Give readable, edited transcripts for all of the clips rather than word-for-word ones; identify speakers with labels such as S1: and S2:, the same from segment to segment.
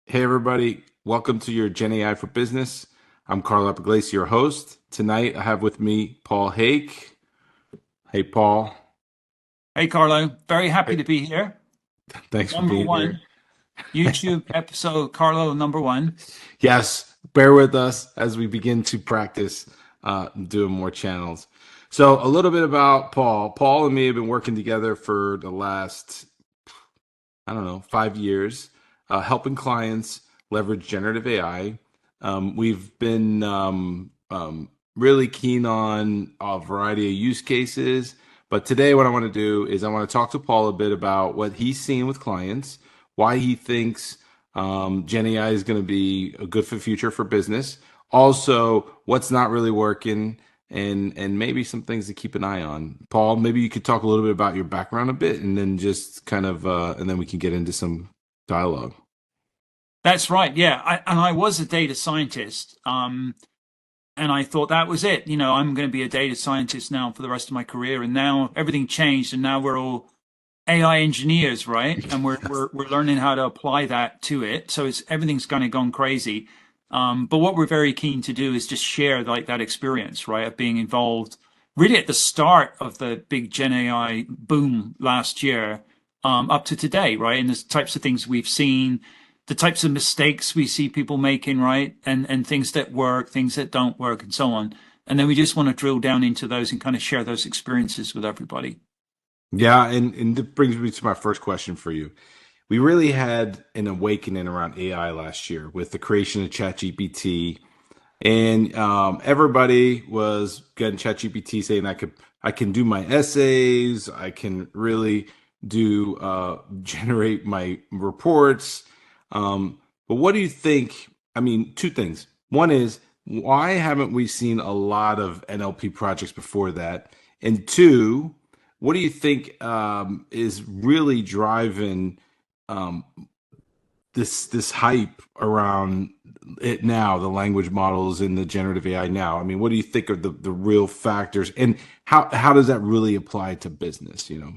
S1: Hey everybody, welcome to your Gen AI for Business. I'm Carlo Paul, your host. Tonight I have with me Paul Hake. Hey Paul.
S2: Hey, Carlo. Very happy
S1: Hey,
S2: to be here.
S1: thanks for
S2: Number
S1: being here.
S2: one, YouTube episode, Carlo, number one.
S1: Yes, bear with us as we begin to practice doing more channels. So a little bit about Paul. Paul and me have been working together for the last, I don't know, 5 years, helping clients leverage generative AI. We've been really keen on a variety of use cases. But today, what I want to do is I want to talk to Paul a bit about what he's seeing with clients, why he thinks Gen AI is going to be a good for future for business. Also, what's not really working, and maybe some things to keep an eye on. Paul, maybe you could talk a little bit about your background a bit, and then just kind of, and then we can get into some dialogue.
S2: That's right. Yeah. And I was a data scientist. And I thought that was it. I'm going to be a data scientist now for the rest of my career. And now everything changed. And now we're all AI engineers, right? And we're learning how to apply that to it. So everything's kind of gone crazy. But what we're very keen to do is just share like that experience, right, of being involved really at the start of the big Gen AI boom last year, up to today, right? And the types of things we've seen, the types of mistakes we see people making, right? And things that work, things that don't work, and so on. And then we just want to drill down into those and kind of share those experiences with everybody.
S1: Yeah, and that brings me to my first question for you. We really had an awakening around AI last year with the creation of ChatGPT, and everybody was getting ChatGPT saying I can do my essays, I can really do generate my reports. But what do you think? I mean, two things. One is, why haven't we seen a lot of NLP projects before that? And two, what do you think is really driving um, this hype around it now, the language models and the generative AI now? I mean, what do you think are the real factors, and how does that really apply to business, you know?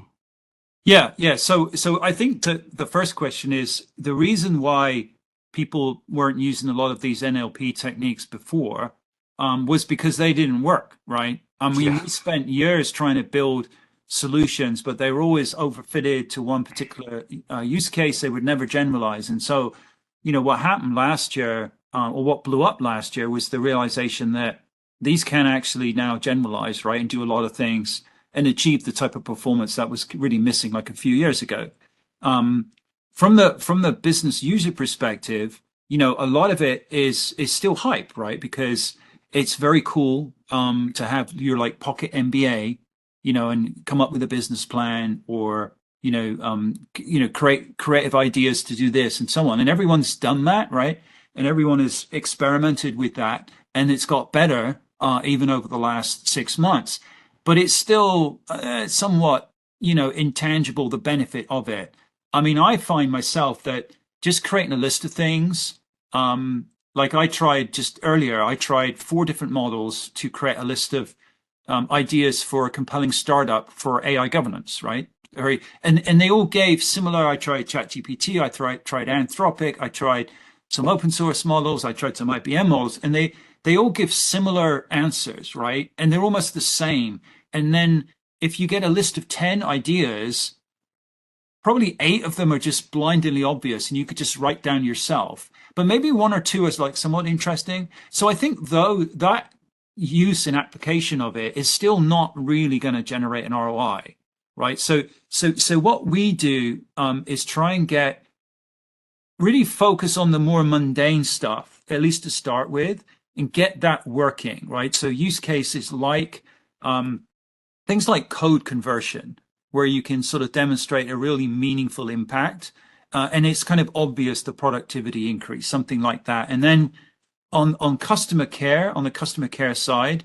S2: Yeah, yeah. So I think the first question is the reason why people weren't using a lot of these NLP techniques before, was because they didn't work, right? I mean,
S1: Yeah.
S2: we spent years trying to build solutions, but they were always overfitted to one particular use case. They would never generalize. And so, what happened last year, or what blew up last year, was the realization that these can actually now generalize, right, and do a lot of things and achieve the type of performance that was really missing like a few years ago. Um, from the business user perspective, a lot of it is still hype, right? Because it's very cool to have your like pocket MBA, and come up with a business plan or create creative ideas to do this and so on. And everyone's done that, right? And everyone has experimented with that, and it's got better even over the last 6 months. But it's still somewhat, intangible, the benefit of it. I mean, I find myself that just creating a list of things, like I tried just earlier, I tried four different models to create a list of ideas for a compelling startup for AI governance, right? And they all gave similar. I tried ChatGPT, I tried Anthropic, I tried some open source models, I tried some IBM models, and they all give similar answers, right? And they're almost the same. And then if you get a list of 10 ideas, probably eight of them are just blindingly obvious and you could just write down yourself. But maybe one or two is like somewhat interesting. So I think though that use and application of it is still not really going to generate an ROI, right? So what we do is try and get really focus on the more mundane stuff, at least to start with, and get that working, right? So use cases like um, things like code conversion, where you can sort of demonstrate a really meaningful impact. And it's kind of obvious the productivity increase, something like that. And then on customer care, on the customer care side,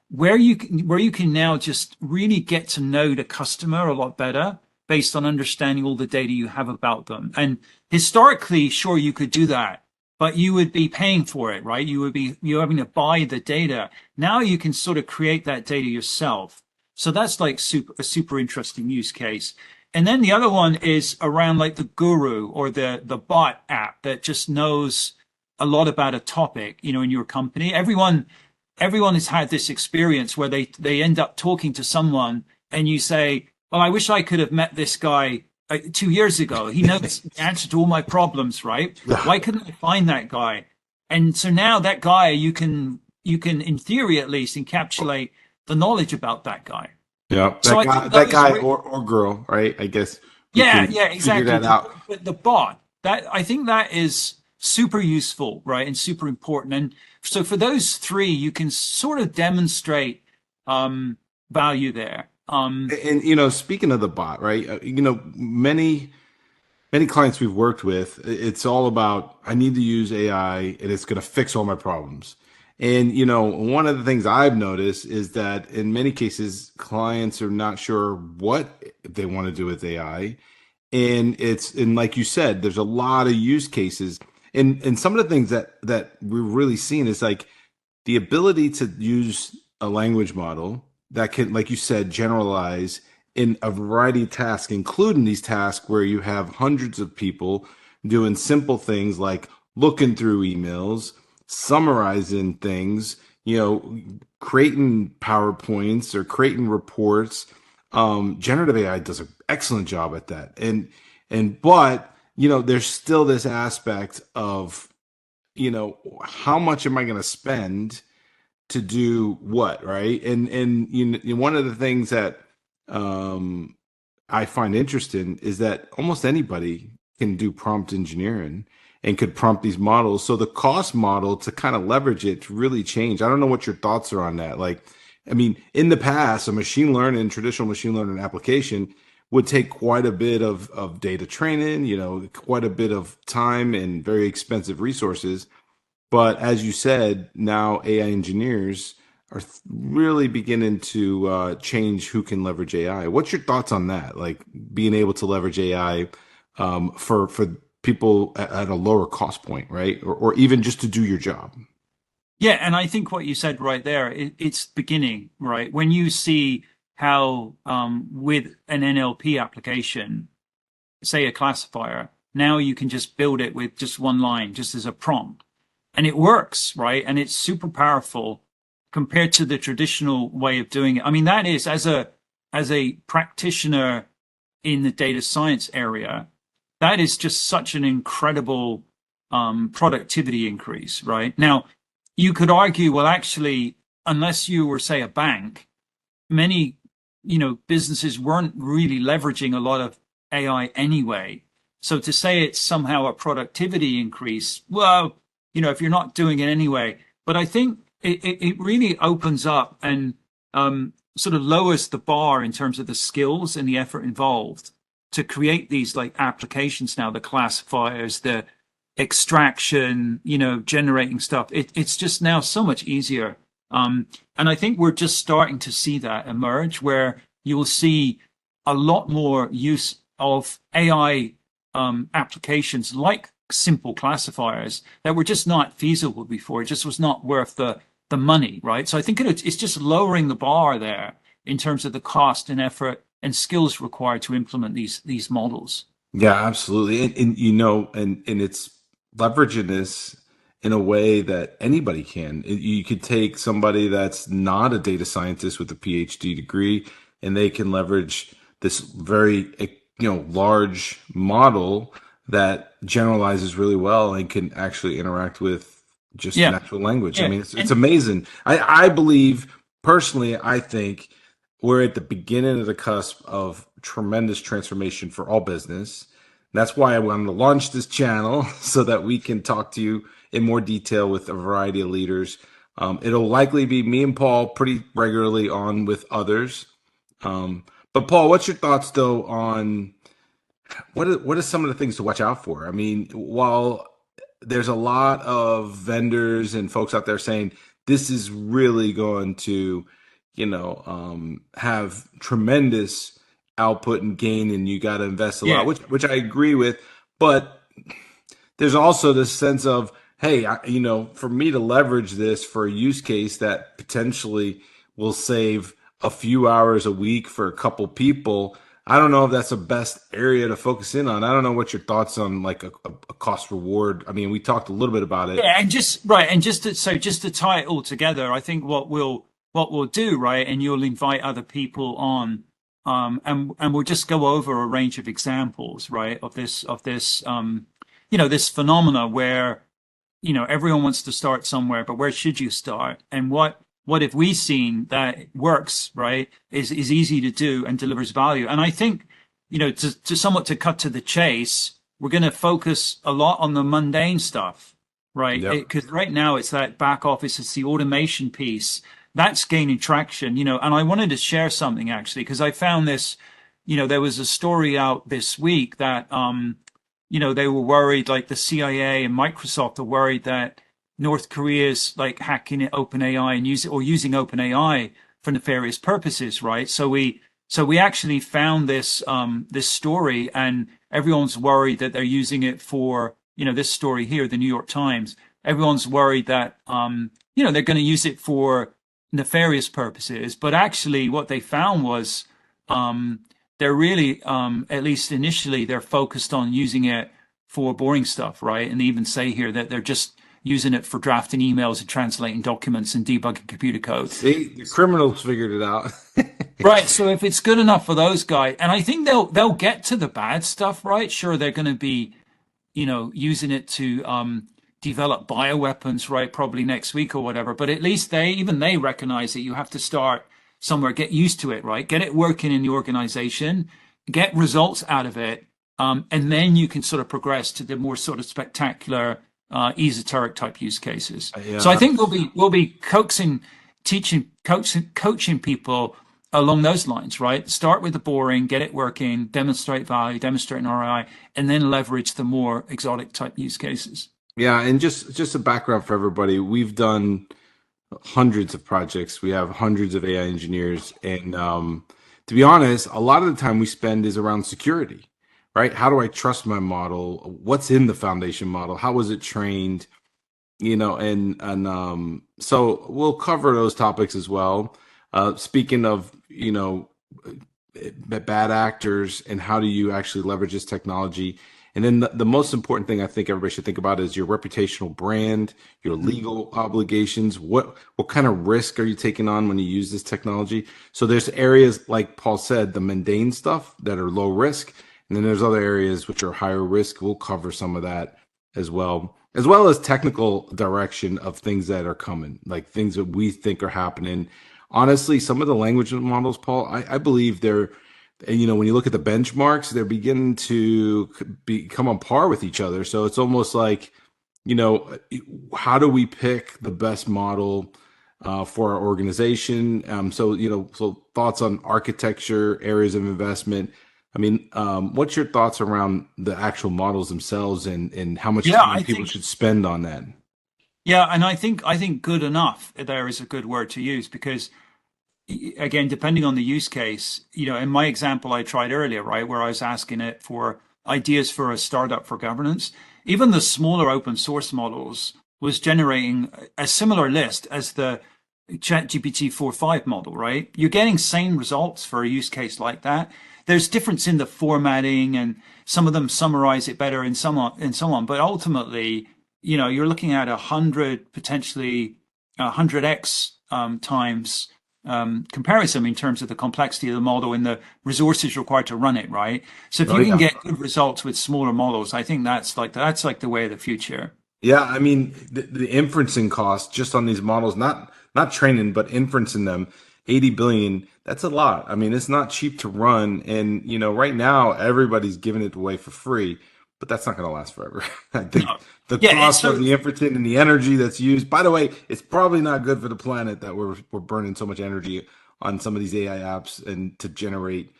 S2: where you can now just really get to know the customer a lot better based on understanding all the data you have about them. And historically, sure, you could do that, but you would be paying for it, right? You're having to buy the data. Now you can sort of create that data yourself. So that's like a super interesting use case. And then the other one is around like the guru or the bot app that just knows a lot about a topic, in your company. Everyone has had this experience where they end up talking to someone and you say, "Well, I wish I could have met this guy 2 years ago. He knows the answer to all my problems, right?
S1: Yeah,
S2: Why couldn't I find that guy?" And so now that guy, you can in theory at least encapsulate the knowledge about that guy.
S1: yeah.
S2: So I think
S1: That
S2: those
S1: guy
S2: re
S1: or girl, right? I guess we
S2: yeah,
S1: can
S2: yeah,
S1: figure
S2: exactly.
S1: that
S2: The,
S1: out.
S2: but the bot, that I think that is super useful, right? And super important. And so for those three, you can sort of demonstrate um, value there.
S1: And speaking of the bot, right? Many clients we've worked with, it's all about I need to use AI and it's going to fix all my problems. And one of the things I've noticed is that in many cases, clients are not sure what they want to do with AI. And like you said, there's a lot of use cases. And some of the things that we're really seeing is like the ability to use a language model that can, like you said, generalize in a variety of tasks, including these tasks where you have hundreds of people doing simple things like looking through emails, summarizing things, creating PowerPoints or creating reports. Generative AI does an excellent job at that. But there's still this aspect of how much am I going to spend to do what, right? And one of the things that um, I find interesting is that almost anybody can do prompt engineering and could prompt these models. So the cost model to kind of leverage it to really change. I don't know what your thoughts are on that. Like, I mean, in the past, a traditional machine learning application would take quite a bit of data training, quite a bit of time and very expensive resources. But as you said, now AI engineers are really beginning to change who can leverage AI. What's your thoughts on that? Like being able to leverage AI for people at a lower cost point, right? Or even just to do your job.
S2: Yeah, and I think what you said right there, it's beginning, right? When you see how with an NLP application, say a classifier, now you can just build it with just one line, just as a prompt. And it works, right? And it's super powerful compared to the traditional way of doing it. I mean, that is as a practitioner in the data science area, that is just such an incredible productivity increase, right? Now, you could argue, well, actually, unless you were, say, a bank, many, businesses weren't really leveraging a lot of AI anyway. So to say it's somehow a productivity increase, well, if you're not doing it anyway, but I think it really opens up and sort of lowers the bar in terms of the skills and the effort involved to create these like applications now, the classifiers, the extraction, generating stuff. It's just now so much easier. And I think we're just starting to see that emerge where you will see a lot more use of AI applications like simple classifiers that were just not feasible before. It just was not worth the money, right? So I think it's just lowering the bar there in terms of the cost and effort and skills required to implement these models.
S1: Yeah, absolutely. And it's leveraging this in a way that anybody can. You could take somebody that's not a data scientist with a PhD degree, and they can leverage this very, large model that generalizes really well and can actually interact with just
S2: Yeah,
S1: natural language. I
S2: yeah,
S1: mean, it's
S2: and
S1: amazing. I believe personally, I think we're at the beginning of the cusp of tremendous transformation for all business. That's why I wanted to launch this channel so that we can talk to you in more detail with a variety of leaders. It'll likely be me and Paul pretty regularly on with others. But Paul, what's your thoughts though on what are some of the things to watch out for? I mean, while there's a lot of vendors and folks out there saying this is really going to, have tremendous output and gain, and you got to invest a lot,
S2: yeah,
S1: which I agree with. But there's also this sense of, hey, for me to leverage this for a use case that potentially will save a few hours a week for a couple people, I don't know if that's the best area to focus in on. I don't know what your thoughts on like a cost reward. I mean, we talked a little bit about it.
S2: Yeah, and just right, and just to tie it all together, I think what we'll do, right, and you'll invite other people on, and we'll just go over a range of examples, right, of this this phenomena where everyone wants to start somewhere, but where should you start? And what have we seen that works, right, is easy to do and delivers value. And I think, to somewhat to cut to the chase, we're going to focus a lot on the mundane stuff, right?
S1: Yep.
S2: Because right now it's that back office, it's the automation piece that's gaining traction, and I wanted to share something actually, because I found this, there was a story out this week that, they were worried, like the CIA and Microsoft are worried that North Korea's like hacking OpenAI and using OpenAI for nefarious purposes, right? So we actually found this story, and everyone's worried that they're using it for, this story here, the New York Times. Everyone's worried that they're going to use it for nefarious purposes, but actually what they found was um, they're really, at least initially, they're focused on using it for boring stuff, right? And they even say here that they're just using it for drafting emails and translating documents and debugging computer code.
S1: See, the criminals figured it out.
S2: Right. So if it's good enough for those guys, and I think they'll get to the bad stuff, right? Sure, they're going to be, using it to develop bioweapons, right? Probably next week or whatever. But at least they recognize that you have to start somewhere, get used to it, right? Get it working in the organization, get results out of it, and then you can sort of progress to the more sort of spectacular, esoteric type use cases. So I
S1: Yeah.
S2: think we'll be coaxing, teaching, coaching people along those lines, right? Start with the boring, get it working, demonstrate value, demonstrate an ROI, and then leverage the more exotic type use cases.
S1: Yeah, and just a background for everybody. We've done hundreds of projects. We have hundreds of AI engineers, and to be honest, a lot of the time we spend is around security, right? How do I trust my model? What's in the foundation model? How was it trained? And so we'll cover those topics as well. Speaking of, bad actors and how do you actually leverage this technology. And then the most important thing I think everybody should think about is your reputational brand, your legal obligations. What kind of risk are you taking on when you use this technology? So there's areas like Paul said, the mundane stuff that are low risk, and then there's other areas which are higher risk. We'll cover some of that as well as technical direction of things that are coming, like things that we think are happening. Honestly, some of the language models, Paul, I believe they're, and when you look at the benchmarks, they're beginning to become on par with each other. So it's almost like, you know, how do we pick the best model for our organization? So thoughts on architecture, areas of investment. I mean, what's your thoughts around the actual models themselves and how much
S2: Yeah,
S1: time
S2: I
S1: people
S2: think
S1: should spend on that?
S2: yeah, and I think good enough there is a good word to use because again, depending on the use case, in my example I tried earlier, right, where I was asking it for ideas for a startup for governance, even the smaller open source models was generating a similar list as the ChatGPT 4.5 model, right? You're getting same results for a use case like that. There's difference in the formatting and some of them summarize it better and so on. But ultimately, you're looking at 100, potentially 100x times comparison in terms of the complexity of the model and the resources required to run it, right? So if
S1: Oh
S2: you can
S1: yeah.
S2: get good results with smaller models, I think that's like the way of the future.
S1: Yeah, I mean the inferencing cost just on these models, not training, but inferencing them, 80 billion, that's a lot. I mean, it's not cheap to run. And right now everybody's giving it away for free, but that's not gonna last forever. I think
S2: No.
S1: the
S2: Yeah, it's
S1: cost of
S2: so
S1: the inferencing and the energy that's used, by the way, it's probably not good for the planet that we're burning so much energy on some of these AI apps and to generate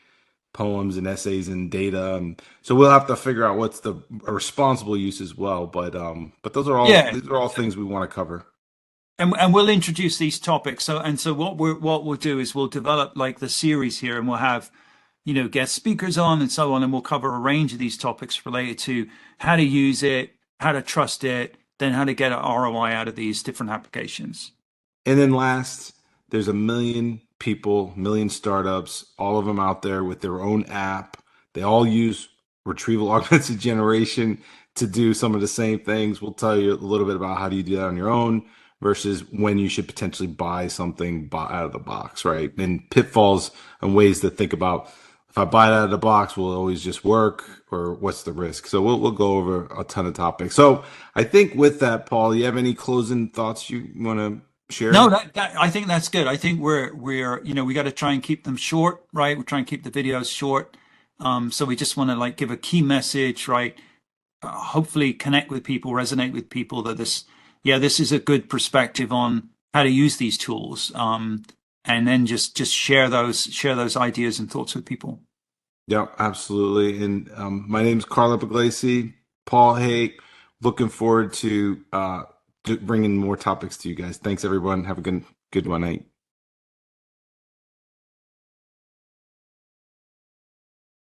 S1: poems and essays and data. And so we'll have to figure out what's the a responsible use as well. But
S2: yeah.
S1: these are all things we want to cover.
S2: And we'll introduce these topics. So what we'll do is we'll develop like the series here, and we'll have guest speakers on and so on, and we'll cover a range of these topics related to how to use it, how to trust it, then how to get an ROI out of these different applications.
S1: And then last, there's a million people, million startups, all of them out there with their own app. They all use retrieval augmented generation to do some of the same things. We'll tell you a little bit about how do you do that on your own versus when you should potentially buy something out of the box, right? And pitfalls and ways to think about if I buy it out of the box, will it always just work or what's the risk? So we'll go over a ton of topics. So I think with that, Paul, you have any closing thoughts you want to
S2: No,
S1: share?
S2: that I think that's good. I think we're we got to try and keep them short, right? We try and keep the videos short. So we just want to like give a key message, right? Hopefully connect with people, resonate with people that this is a good perspective on how to use these tools. And then just share those ideas and thoughts with people.
S1: Yeah, absolutely. And my name's Carlo Paul. Paul Hake. Looking forward to bringing more topics to you guys. Thanks, everyone. Have a good one night.